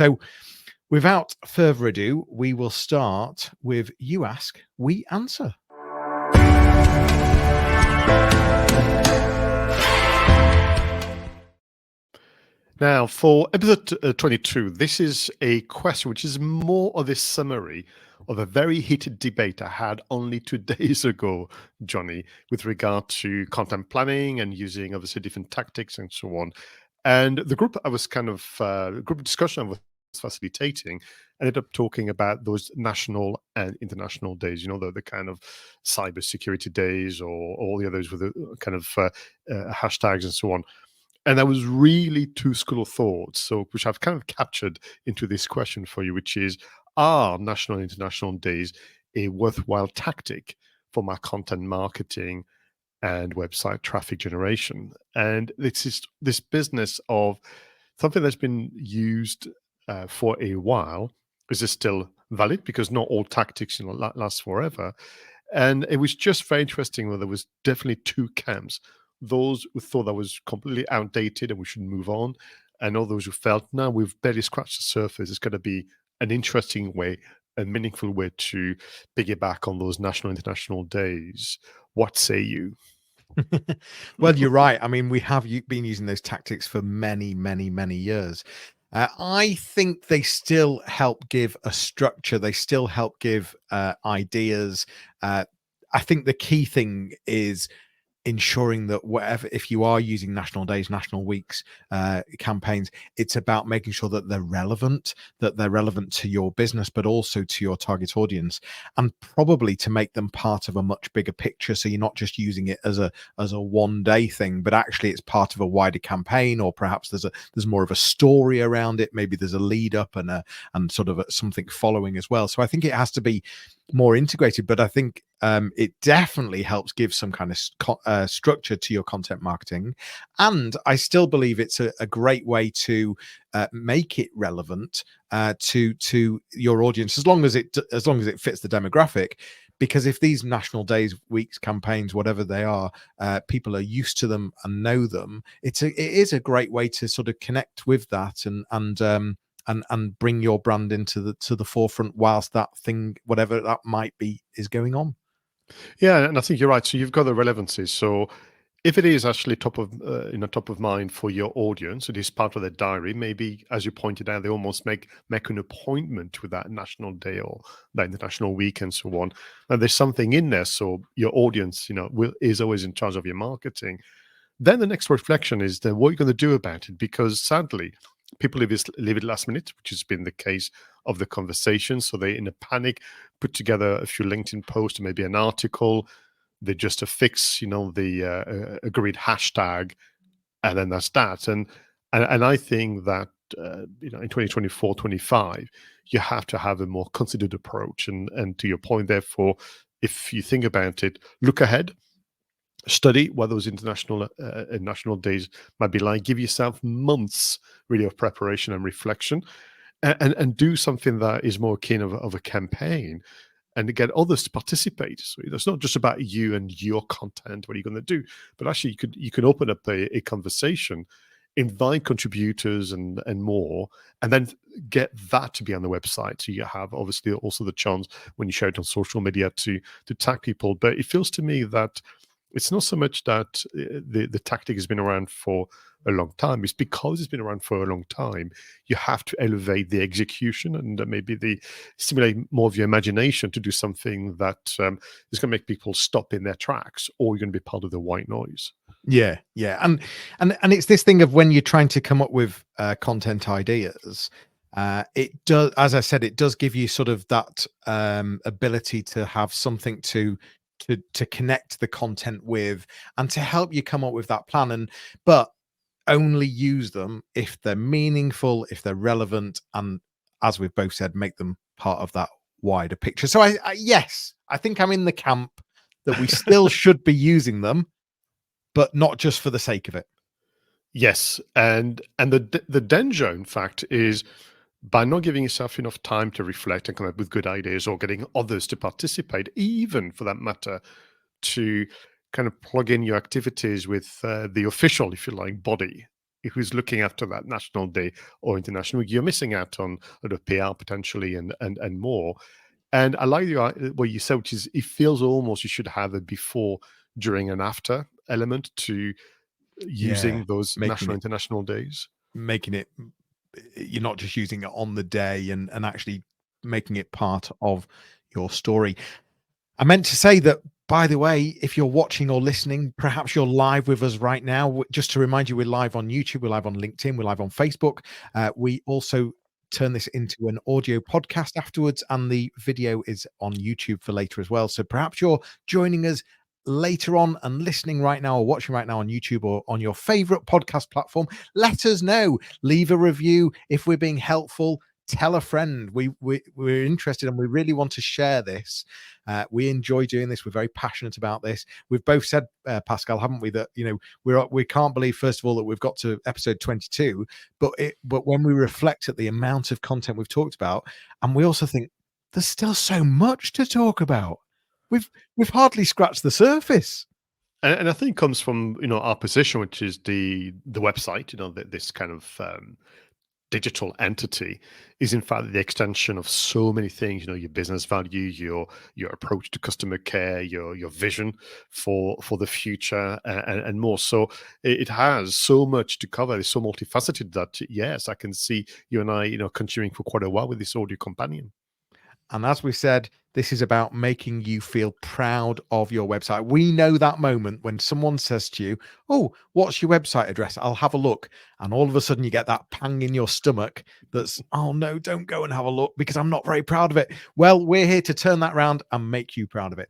So without further ado, we will start with You Ask, We Answer. Now, for episode 22, this is a question which is more of a summary of a very heated debate I had only 2 days ago, Jonny, with regard to content planning and using obviously different tactics and so on. And the group I was group discussion I was facilitating ended up talking about those national and international days, the kind of cybersecurity days or all the others with the kind of hashtags and so on. And there was really two school of thought, so which I've kind of captured into this question for you, which is, are national and international days a worthwhile tactic for my content marketing and website traffic generation? And it's this business of something that's been used for a while. Is it still valid? Because not all tactics last forever. And it was just very interesting that there was definitely two camps: those who thought that was completely outdated and we should move on, and others who felt, no, we've barely scratched the surface. It's going to be an interesting way, a meaningful way to piggyback on those national and international days. What say you? Well, you're right. I mean, we have been using those tactics for many, many, many years. I think they still help give a structure. They still help give ideas. I think the key thing is ensuring that if you are using national days, national weeks, campaigns, it's about making sure that they're relevant to your business, but also to your target audience, and probably to make them part of a much bigger picture. So you're not just using it as a one day thing, but actually it's part of a wider campaign, or perhaps there's more of a story around it. Maybe there's a lead up and sort of something following as well. So I think it has to be more integrated, but I think it definitely helps give some kind of structure to your content marketing. And I still believe it's a great way to make it relevant to your audience, as long as it fits the demographic. Because if these national days, weeks, campaigns, whatever they are, people are used to them and know them, it is a great way to sort of connect with that and bring your brand into the forefront whilst that thing, whatever that might be, is going on. Yeah, and I think you're right. So you've got the relevancies. So if it is actually top of mind for your audience, it is part of their diary. Maybe, as you pointed out, they almost make an appointment with that national day or that international week and so on. And there's something in there, so your audience, is always in charge of your marketing. Then the next reflection is then what are you going to do about it? Because sadly, people leave it last minute, which has been the case of the conversation. So they, in a panic, put together a few LinkedIn posts, maybe an article. They just affix, the agreed hashtag, and then that's that. And I think that in 2024, 25, you have to have a more considered approach. And to your point, therefore, if you think about it, look ahead. Study what those international and national days might be like. Give yourself months really of preparation and reflection, and do something that is more akin of a campaign, and get others to participate. So it's not just about you and your content, what are you going to do, but actually you could open up a conversation, invite contributors and more, and then get that to be on the website. So you have obviously also the chance when you share it on social media to tag people. But it feels to me that it's not so much that the tactic has been around for a long time. It's because it's been around for a long time. You have to elevate the execution and maybe stimulate more of your imagination to do something that is going to make people stop in their tracks, or you're going to be part of the white noise. Yeah, and it's this thing of when you're trying to come up with content ideas. It does, as I said, it does give you sort of that ability to have something to connect the content with, and to help you come up with that plan. But only use them if they're meaningful, if they're relevant, and as we've both said, make them part of that wider picture. So yes, I think I'm in the camp that we still should be using them, but not just for the sake of it. Yes, and the danger, in fact, is by not giving yourself enough time to reflect and come up with good ideas, or getting others to participate, even for that matter, to kind of plug in your activities with the official, if you like, body who's looking after that national day or international week, you're missing out on the PR potentially and more. And I like what you said, which is it feels almost you should have a before, during, and after element to Yeah, using those making national it international days. making it you're not just using it on the day and actually making it part of your story. I meant to say that, by the way, if you're watching or listening, perhaps you're live with us right now. Just to remind you, we're live on YouTube, we're live on LinkedIn, we're live on Facebook. We also turn this into an audio podcast afterwards, and the video is on YouTube for later as well. So perhaps you're joining us later on and listening right now or watching right now on YouTube or on your favorite podcast platform. Let us know. Leave a review if we're being helpful. Tell a friend. We're interested and we really want to share this. We enjoy doing this. We're very passionate about this. We've both said, Pascal, haven't we, that we can't believe, first of all, that we've got to episode 22, but when we reflect at the amount of content we've talked about, and we also think there's still so much to talk about. We've hardly scratched the surface. And I think it comes from our position, which is the website. This kind of digital entity is in fact the extension of so many things. Your business value, your approach to customer care, your vision for the future, and more. So it has so much to cover. It's so multifaceted that yes, I can see you and I continuing for quite a while with this audio companion. And as we said, this is about making you feel proud of your website. We know that moment when someone says to you, "Oh, what's your website address? I'll have a look." And all of a sudden you get that pang in your stomach that's, "Oh no, don't go and have a look because I'm not very proud of it." Well, we're here to turn that around and make you proud of it.